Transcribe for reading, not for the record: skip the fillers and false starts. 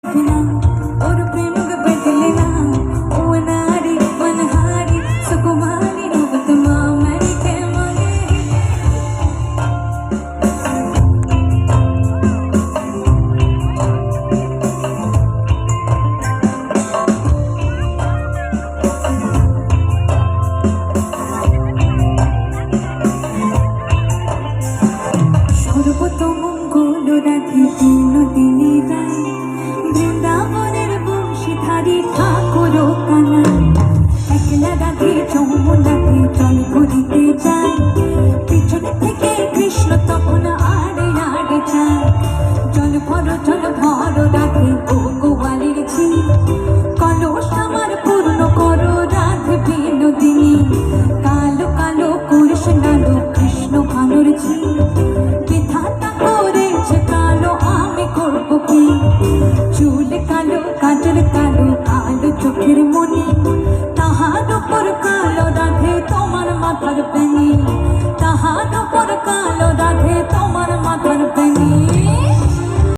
और प्रेम बदले ना ओ नारी मनहारी सुकुमारी रूपत माँ मैंने के मांगे সর্বত মঙ্গল রাধে বিনোদিনী রায় বৃন্দাবনের বংশীধারী ঠাকুর কানাই একলা রাধে যমুনাতে জল ভরিতে যায় পিছনে থেকে কৃষ্ণ তখন আড়ে আড়ে যায় জল ভর রাধে ও গোয়ালের ঝি কলস আমার পূর্ণ করো রাধে বিনোদিনী কালো কালো কৃষ্ণালো কৃষ্ণ ভানুর ঝি বিধাতা করেছে কালো আমি করবো কি চুল কালো কাজল কালো আলো চোখের মনি তাহার উপর কালো রাধে তোমার মাথার পেনি তাহার উপর কালো